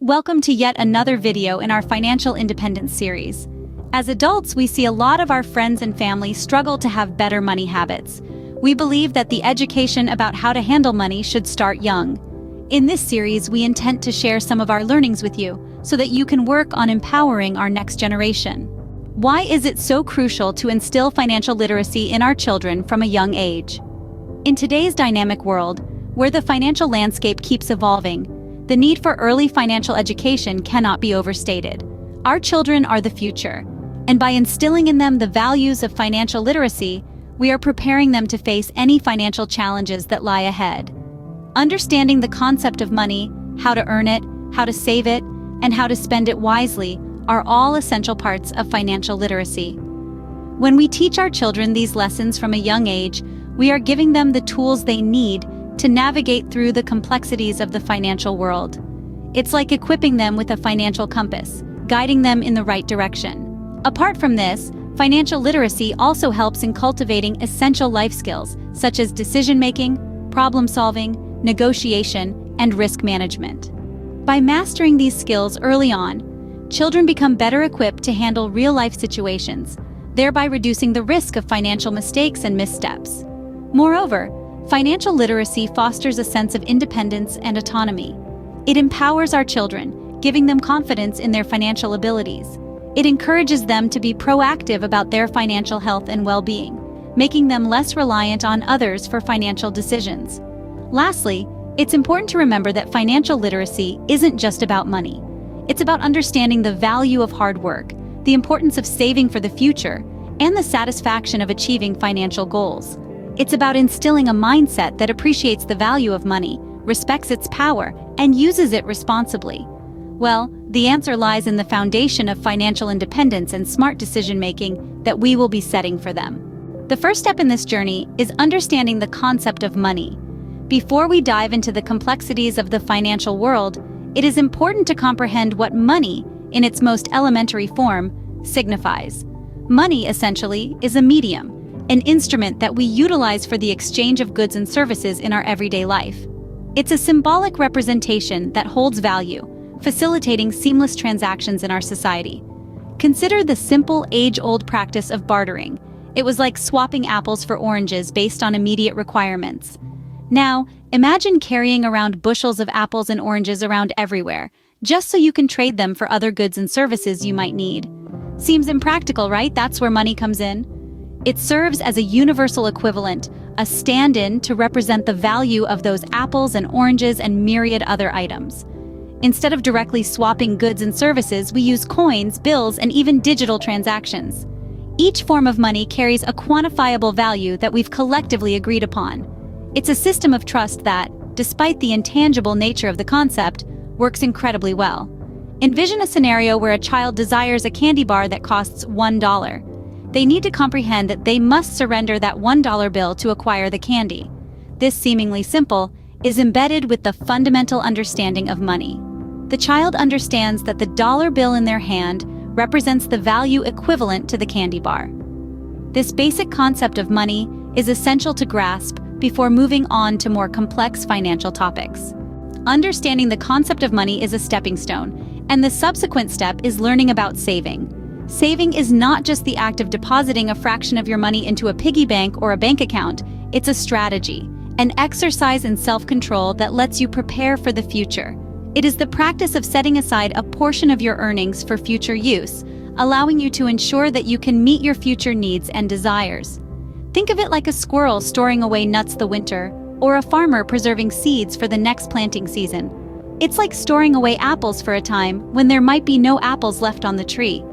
Welcome to yet another video in our financial independence series. As adults, we see a lot of our friends and family struggle to have better money habits. We believe that the education about how to handle money should start young. In this series, we intend to share some of our learnings with you so that you can work on empowering our next generation. Why is it so crucial to instill financial literacy in our children from a young age? In today's dynamic world, where the financial landscape keeps evolving, the need for early financial education cannot be overstated. Our children are the future, and by instilling in them the values of financial literacy, we are preparing them to face any financial challenges that lie ahead. Understanding the concept of money, how to earn it, how to save it, and how to spend it wisely are all essential parts of financial literacy. When we teach our children these lessons from a young age, we are giving them the tools they need to navigate through the complexities of the financial world. It's like equipping them with a financial compass, guiding them in the right direction. Apart from this, financial literacy also helps in cultivating essential life skills such as decision-making, problem-solving, negotiation, and risk management. By mastering these skills early on, children become better equipped to handle real-life situations, thereby reducing the risk of financial mistakes and missteps. Moreover, financial literacy fosters a sense of independence and autonomy. It empowers our children, giving them confidence in their financial abilities. It encourages them to be proactive about their financial health and well-being, making them less reliant on others for financial decisions. Lastly, it's important to remember that financial literacy isn't just about money. It's about understanding the value of hard work, the importance of saving for the future, and the satisfaction of achieving financial goals. It's about instilling a mindset that appreciates the value of money, respects its power, and uses it responsibly. Well, the answer lies in the foundation of financial independence and smart decision-making that we will be setting for them. The first step in this journey is understanding the concept of money. Before we dive into the complexities of the financial world, it is important to comprehend what money, in its most elementary form, signifies. Money, essentially, is a medium, an instrument that we utilize for the exchange of goods and services in our everyday life. It's a symbolic representation that holds value, facilitating seamless transactions in our society. Consider the simple, age-old practice of bartering. It was like swapping apples for oranges based on immediate requirements. Now, imagine carrying around bushels of apples and oranges around everywhere, just so you can trade them for other goods and services you might need. Seems impractical, right? That's where money comes in. It serves as a universal equivalent, a stand-in to represent the value of those apples and oranges and myriad other items. Instead of directly swapping goods and services, we use coins, bills, and even digital transactions. Each form of money carries a quantifiable value that we've collectively agreed upon. It's a system of trust that, despite the intangible nature of the concept, works incredibly well. Envision a scenario where a child desires a candy bar that costs $1. They need to comprehend that they must surrender that $1 bill to acquire the candy. This seemingly simple is embedded with the fundamental understanding of money. The child understands that the dollar bill in their hand represents the value equivalent to the candy bar. This basic concept of money is essential to grasp before moving on to more complex financial topics. Understanding the concept of money is a stepping stone, and the subsequent step is learning about saving. Saving is not just the act of depositing a fraction of your money into a piggy bank or a bank account. It's a strategy, an exercise in self-control that lets you prepare for the future. It is the practice of setting aside a portion of your earnings for future use, allowing you to ensure that you can meet your future needs and desires. Think of it like a squirrel storing away nuts the winter, or a farmer preserving seeds for the next planting season. It's like storing away apples for a time when there might be no apples left on the tree.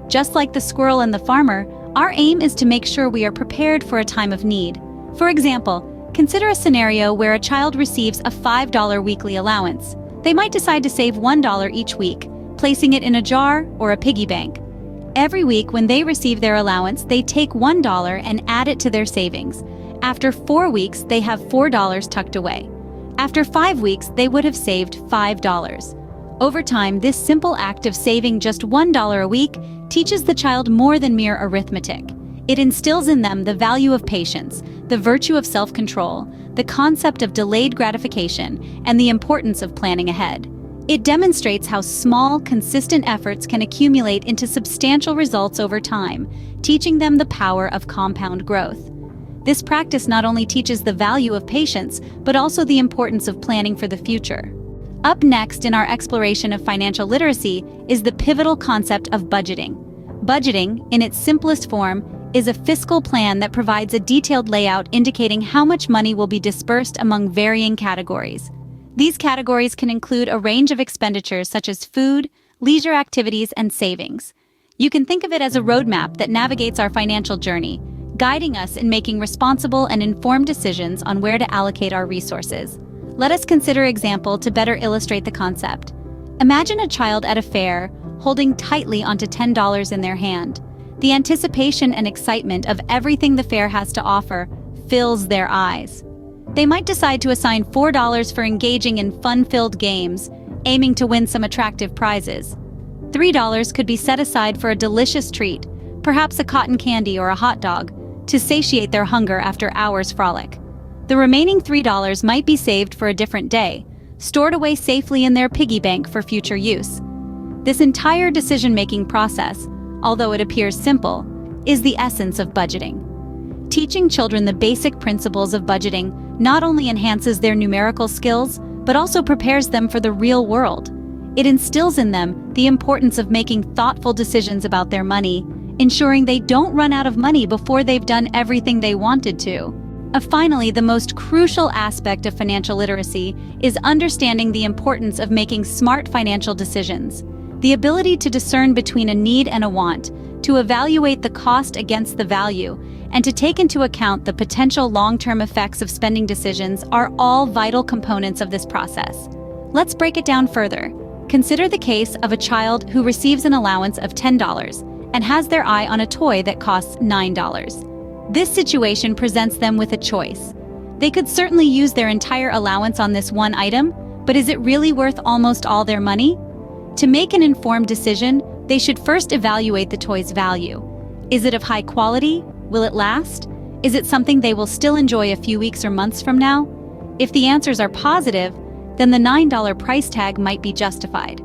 Just like the squirrel and the farmer, our aim is to make sure we are prepared for a time of need. For example, consider a scenario where a child receives a $5 weekly allowance. They might decide to save $1 each week, placing it in a jar or a piggy bank. Every week when they receive their allowance, they take $1 and add it to their savings. After 4 weeks, they have $4 tucked away. After 5 weeks, they would have saved $5. Over time, this simple act of saving just $1 a week teaches the child more than mere arithmetic. It instills in them the value of patience, the virtue of self-control, the concept of delayed gratification, and the importance of planning ahead. It demonstrates how small, consistent efforts can accumulate into substantial results over time, teaching them the power of compound growth. This practice not only teaches the value of patience, but also the importance of planning for the future. Up next in our exploration of financial literacy is the pivotal concept of budgeting. Budgeting, in its simplest form, is a fiscal plan that provides a detailed layout indicating how much money will be dispersed among varying categories. These categories can include a range of expenditures such as food, leisure activities, and savings. You can think of it as a roadmap that navigates our financial journey, guiding us in making responsible and informed decisions on where to allocate our resources. Let us consider an example to better illustrate the concept. Imagine a child at a fair, holding tightly onto $10 in their hand. The anticipation and excitement of everything the fair has to offer fills their eyes. They might decide to assign $4 for engaging in fun-filled games, aiming to win some attractive prizes. $3 could be set aside for a delicious treat, perhaps a cotton candy or a hot dog, to satiate their hunger after hours frolic. The remaining $3 might be saved for a different day, stored away safely in their piggy bank for future use. This entire decision-making process, although it appears simple, is the essence of budgeting. Teaching children the basic principles of budgeting not only enhances their numerical skills, but also prepares them for the real world. It instills in them the importance of making thoughtful decisions about their money, ensuring they don't run out of money before they've done everything they wanted to. Finally, the most crucial aspect of financial literacy is understanding the importance of making smart financial decisions. The ability to discern between a need and a want, to evaluate the cost against the value, and to take into account the potential long-term effects of spending decisions are all vital components of this process. Let's break it down further. Consider the case of a child who receives an allowance of $10 and has their eye on a toy that costs $9. This situation presents them with a choice. They could certainly use their entire allowance on this one item, but is it really worth almost all their money? To make an informed decision, they should first evaluate the toy's value. Is it of high quality? Will it last? Is it something they will still enjoy a few weeks or months from now? If the answers are positive, then the $9 price tag might be justified.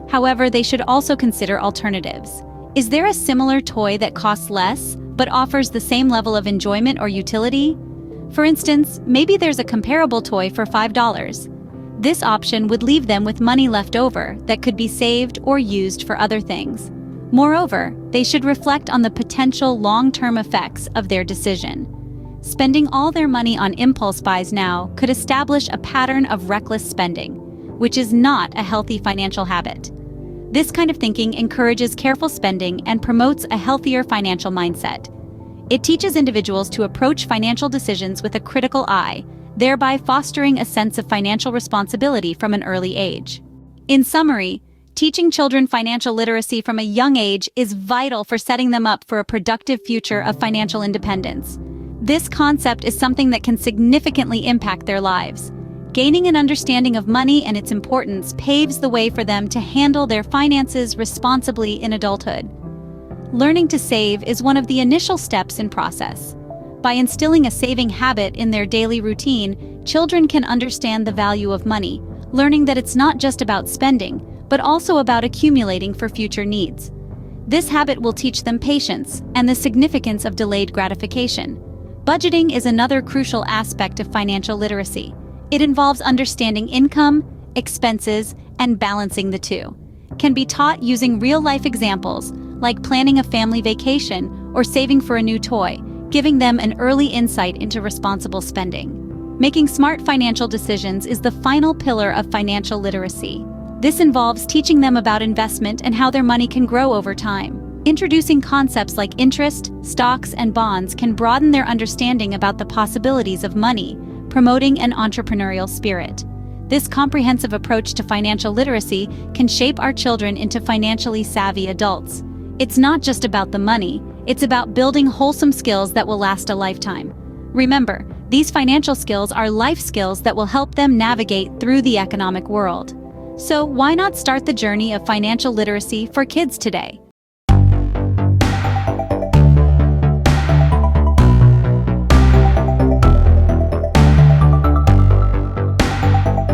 However, they should also consider alternatives. Is there a similar toy that costs less, but offers the same level of enjoyment or utility? For instance, maybe there's a comparable toy for $5. This option would leave them with money left over that could be saved or used for other things. Moreover, they should reflect on the potential long-term effects of their decision. Spending all their money on impulse buys now could establish a pattern of reckless spending, which is not a healthy financial habit. This kind of thinking encourages careful spending and promotes a healthier financial mindset. It teaches individuals to approach financial decisions with a critical eye, thereby fostering a sense of financial responsibility from an early age. In summary, teaching children financial literacy from a young age is vital for setting them up for a productive future of financial independence. This concept is something that can significantly impact their lives. Gaining an understanding of money and its importance paves the way for them to handle their finances responsibly in adulthood. Learning to save is one of the initial steps in process. By instilling a saving habit in their daily routine, children can understand the value of money, learning that it's not just about spending, but also about accumulating for future needs. This habit will teach them patience and the significance of delayed gratification. Budgeting is another crucial aspect of financial literacy. It involves understanding income, expenses, and balancing the two. It can be taught using real-life examples, like planning a family vacation or saving for a new toy, giving them an early insight into responsible spending. Making smart financial decisions is the final pillar of financial literacy. This involves teaching them about investment and how their money can grow over time. Introducing concepts like interest, stocks, and bonds can broaden their understanding about the possibilities of money, promoting an entrepreneurial spirit. This comprehensive approach to financial literacy can shape our children into financially savvy adults. It's not just about the money, it's about building wholesome skills that will last a lifetime. Remember, these financial skills are life skills that will help them navigate through the economic world. So why not start the journey of financial literacy for kids today?